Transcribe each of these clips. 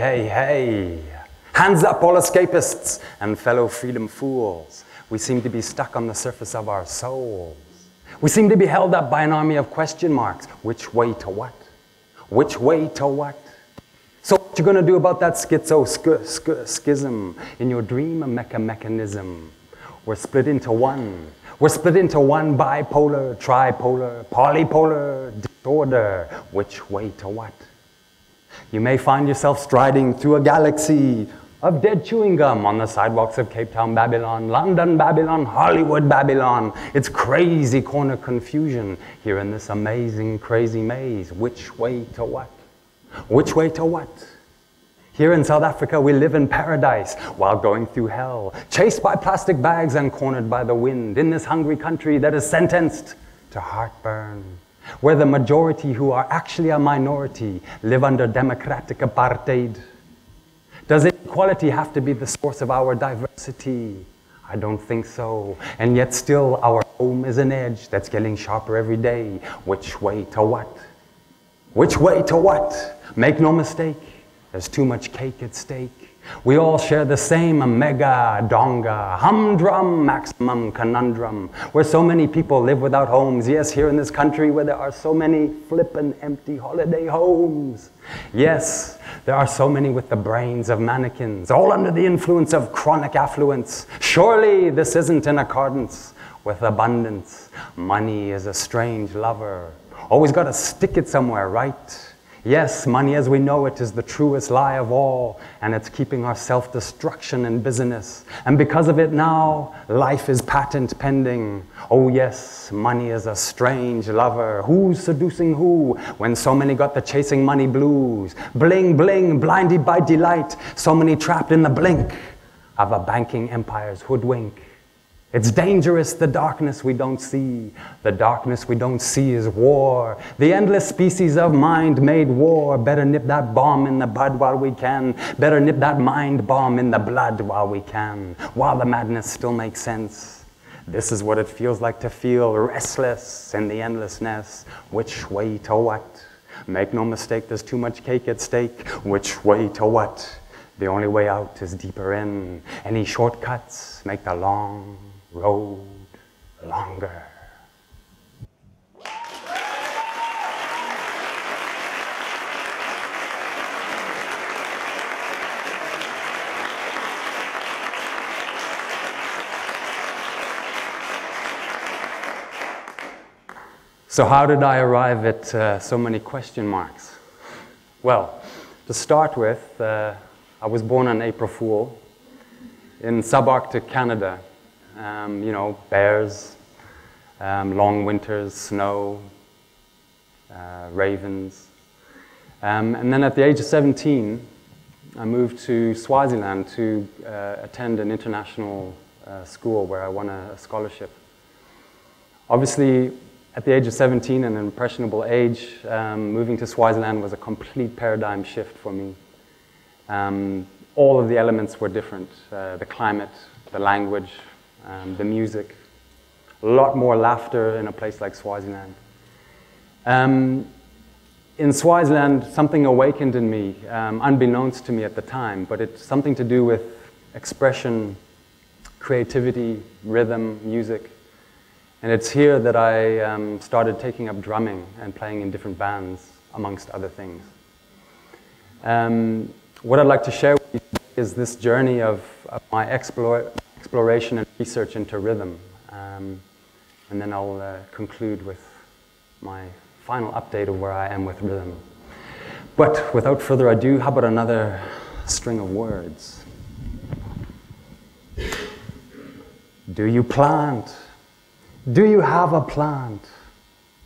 hey, hey. Hands up, all escapists and fellow freedom fools. We seem to be stuck on the surface of our souls. We seem to be held up by an army of question marks. Which way to what? Which way to what? So what you gonna do about that schism in your dream mechanism? We're split into one. We're split into one bipolar, tripolar, polypolar disorder. Which way to what? You may find yourself striding through a galaxy of dead chewing gum on the sidewalks of Cape Town, Babylon, London, Babylon, Hollywood, Babylon. It's crazy corner confusion here in this amazing, crazy maze. Which way to what? Which way to what? Here in South Africa, we live in paradise while going through hell, chased by plastic bags and cornered by the wind in this hungry country that is sentenced to heartburn, where the majority, who are actually a minority, live under democratic apartheid. Does inequality have to be the source of our diversity? I don't think so. And yet still our home is an edge that's getting sharper every day. Which way to what? Which way to what? Make no mistake, there's too much cake at stake. We all share the same mega donga, humdrum maximum conundrum, where so many people live without homes. Yes, here in this country where there are so many flippin' empty holiday homes. Yes, there are so many with the brains of mannequins, all under the influence of chronic affluence. Surely this isn't in accordance with abundance. Money is a strange lover. Always got to stick it somewhere, right? Yes, money as we know it is the truest lie of all, and it's keeping our self-destruction in business. And because of it now, life is patent pending. Oh yes, money is a strange lover. Who's seducing who when so many got the chasing money blues? Bling, bling, blinded by delight, so many trapped in the blink of a banking empire's hoodwink. It's dangerous, the darkness we don't see. The darkness we don't see is war. The endless species of mind-made war. Better nip that bomb in the bud while we can. Better nip that mind bomb in the blood while we can. While the madness still makes sense. This is what it feels like to feel restless in the endlessness. Which way to what? Make no mistake, there's too much cake at stake. Which way to what? The only way out is deeper in. Any shortcuts make the long road longer. So how did I arrive at so many question marks? Well, to start with, I was born on April Fool in subarctic Canada. You know, bears, long winters, snow, ravens. And then at the age of 17, I moved to Swaziland to attend an international school where I won a scholarship. Obviously, at the age of 17, an impressionable age, moving to Swaziland was a complete paradigm shift for me. All of the elements were different, the climate, the language, the music, a lot more laughter in a place like Swaziland. In Swaziland, something awakened in me, unbeknownst to me at the time, but it's something to do with expression, creativity, rhythm, music. And it's here that I started taking up drumming and playing in different bands, amongst other things. What I'd like to share with you is this journey of my exploration and research into rhythm. And then I'll conclude with my final update of where I am with rhythm. But without further ado, how about another string of words? Do you plant? Do you have a plant?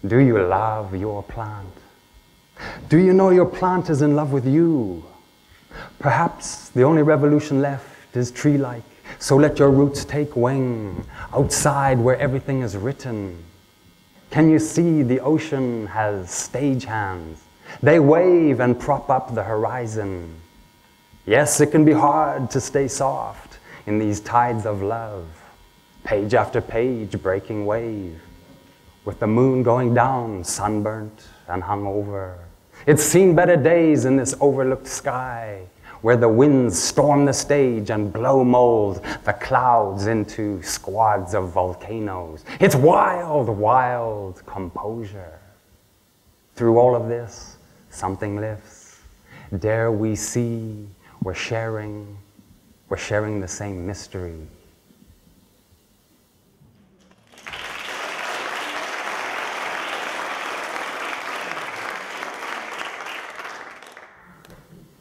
Do you love your plant? Do you know your plant is in love with you? Perhaps the only revolution left is tree-like, so let your roots take wing outside where everything is written. Can you see the ocean has stage hands? They wave and prop up the horizon. Yes, it can be hard to stay soft in these tides of love. Page after page, breaking wave, with the moon going down, sunburnt and hungover. It's seen better days in this overlooked sky, where the winds storm the stage and blow mold the clouds into squads of volcanoes. It's wild, wild composure. Through all of this, something lifts. Dare we see, we're sharing the same mystery.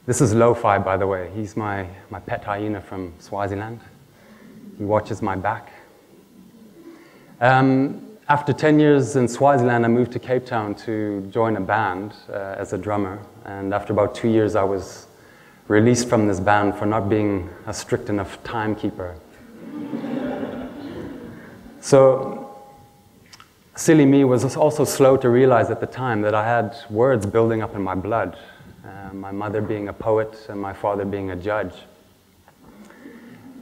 This is Lo-Fi, by the way. He's my pet hyena from Swaziland. He watches my back. After 10 years in Swaziland, I moved to Cape Town to join a band as a drummer. And after about 2 years, I was released from this band for not being a strict enough timekeeper. So, silly me was also slow to realize at the time that I had words building up in my blood. My mother being a poet and my father being a judge.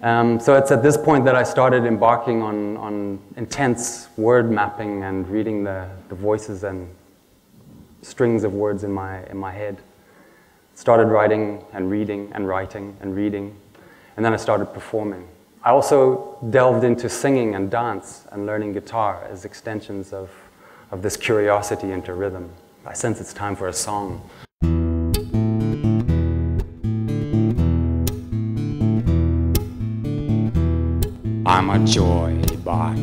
So it's at this point that I started embarking on intense word mapping and reading the voices and strings of words in my head. Started writing and reading and writing and reading, and then I started performing. I also delved into singing and dance and learning guitar as extensions of this curiosity into rhythm. I sense it's time for a song. I'm a joy bot,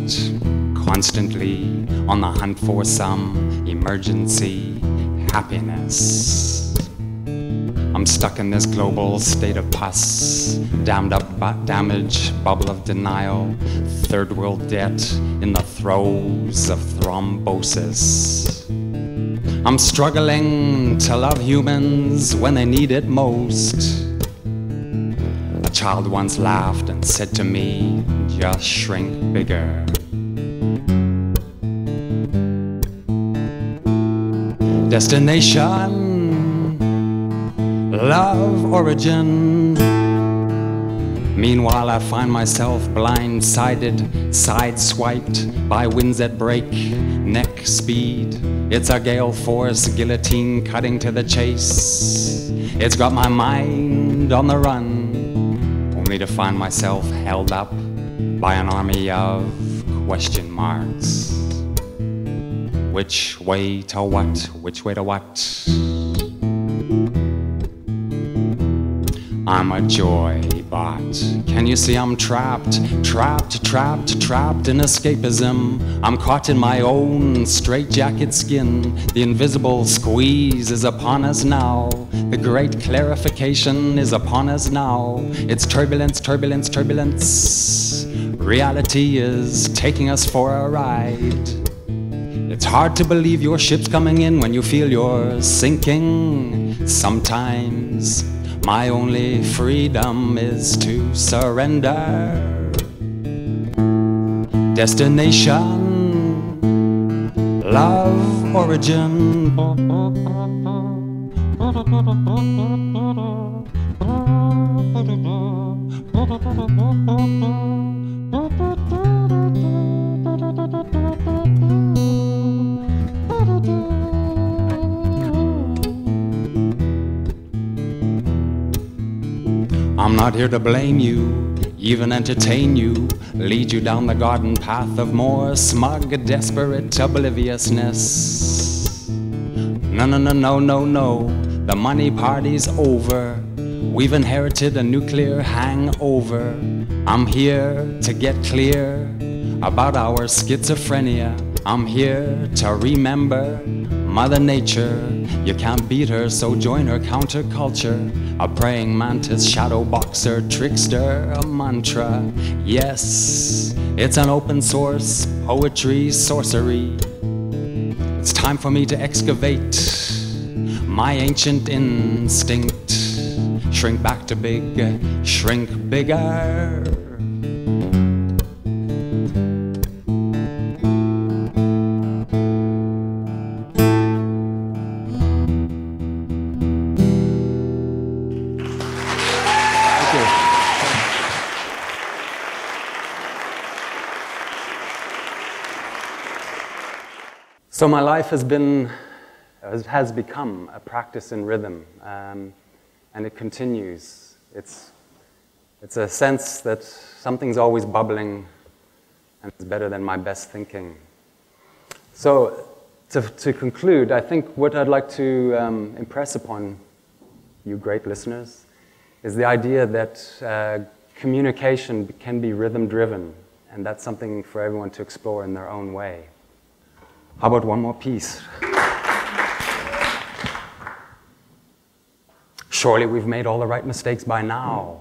constantly on the hunt for some emergency happiness. I'm stuck in this global state of pus, dammed up damage, bubble of denial, third world debt in the throes of thrombosis. I'm struggling to love humans when they need it most. A child once laughed and said to me, just shrink bigger. Destination, love origin. Meanwhile, I find myself blindsided, sideswiped by winds at break neck speed. It's a gale force guillotine cutting to the chase. It's got my mind on the run, only to find myself held up by an army of question marks. Which way to what? Which way to what? I'm a joy bot. Can you see I'm trapped? Trapped in escapism. I'm caught in my own straitjacket skin. The invisible squeeze is upon us now. The great clarification is upon us now. It's turbulence, turbulence, turbulence. Reality is taking us for a ride. It's hard to believe your ship's coming in when you feel you're sinking. Sometimes my only freedom is to surrender. Destination, love origin. I'm not here to blame you, even entertain you, lead you down the garden path of more smug, desperate obliviousness. No, no, no, no, no, no, the money party's over. We've inherited a nuclear hangover. I'm here to get clear about our schizophrenia. I'm here to remember Mother Nature. You can't beat her, so join her counterculture. A praying mantis, shadow boxer, trickster, a mantra. Yes, it's an open source, poetry, sorcery. It's time for me to excavate my ancient instinct. Shrink back to big, shrink bigger. So my life has become a practice in rhythm. and it continues. It's a sense that something's always bubbling, and it's better than my best thinking. So, to conclude, I think what I'd like to impress upon you great listeners is the idea that communication can be rhythm-driven, and that's something for everyone to explore in their own way. How about one more piece? Surely we've made all the right mistakes by now.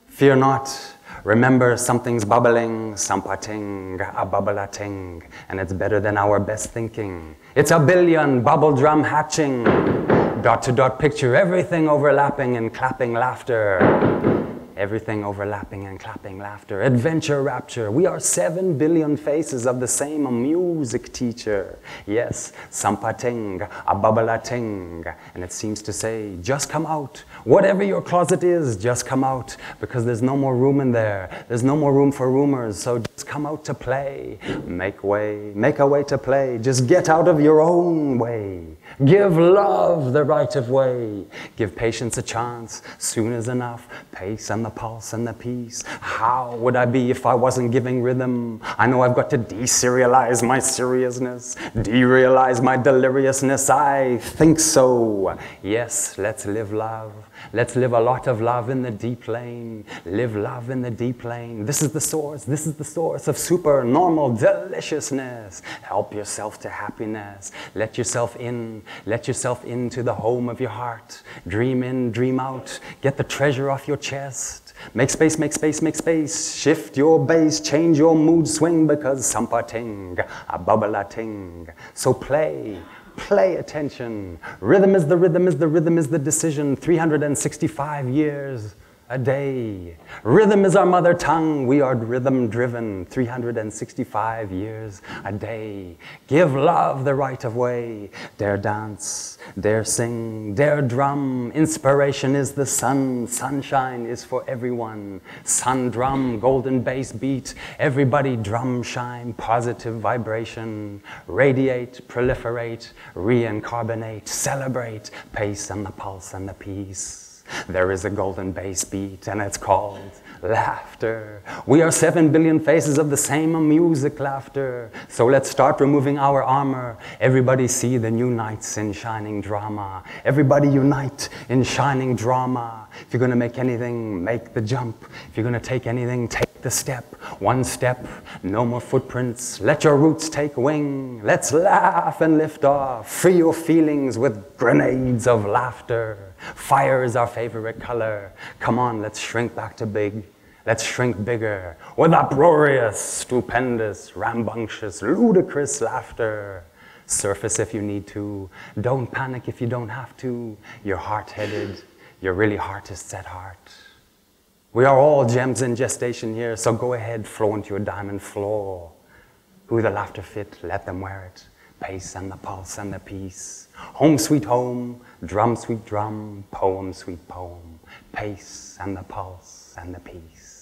Fear not. Remember, something's bubbling, sampating, a bubble-a-ting, and it's better than our best thinking. It's a billion bubble drum hatching, dot-to-dot picture, everything overlapping and clapping laughter. Everything overlapping and clapping laughter. Adventure rapture. We are 7 billion faces of the same music teacher. Yes, sampating, a bubble-a-ting. And it seems to say, just come out. Whatever your closet is, just come out. Because there's no more room in there. There's no more room for rumors. So just come out to play. Make a way to play. Just get out of your own way. Give love the right of way. Give patience a chance. Soon is enough. Pace and the pulse and the peace. How would I be if I wasn't giving rhythm? I know I've got to deserialize my seriousness, derealize my deliriousness. I think so. Yes, let's live love. Let's live a lot of love in the deep lane. Live love in the deep lane. This is the source of super normal deliciousness. Help yourself to happiness. Let yourself into the home of your heart. Dream in, dream out. Get the treasure off your chest. Make space, make space, make space. Shift your base, change your mood swing, because sampating, a bubble-a-ting. So play attention. Rhythm is the decision. 365 years a day. Rhythm is our mother tongue. We are rhythm driven. 365 years a day. Give love the right of way. Dare dance, dare sing, dare drum. Inspiration is the sun. Sunshine is for everyone. Sun drum, golden bass beat. Everybody drum shine. Positive vibration. Radiate, proliferate, reincarnate, celebrate. Pace and the pulse and the peace. There is a golden bass beat, and it's called laughter. We are 7 billion faces of the same music, laughter. So let's start removing our armor. Everybody see the new nights in shining drama. Everybody unite in shining drama. If you're going to make anything, make the jump. If you're going to take anything, take the step. One step, no more footprints. Let your roots take wing. Let's laugh and lift off. Free your feelings with grenades of laughter. Fire is our favorite color. Come on, let's shrink back to big. Let's shrink bigger with uproarious, stupendous, rambunctious, ludicrous laughter. Surface if you need to. Don't panic if you don't have to. You're hard-headed. You're really artists at heart. We are all gems in gestation here, so go ahead, flow into your diamond floor. Who the laughter fit, let them wear it. Pace and the pulse and the peace. Home sweet home, drum sweet drum, poem sweet poem. Pace and the pulse and the peace.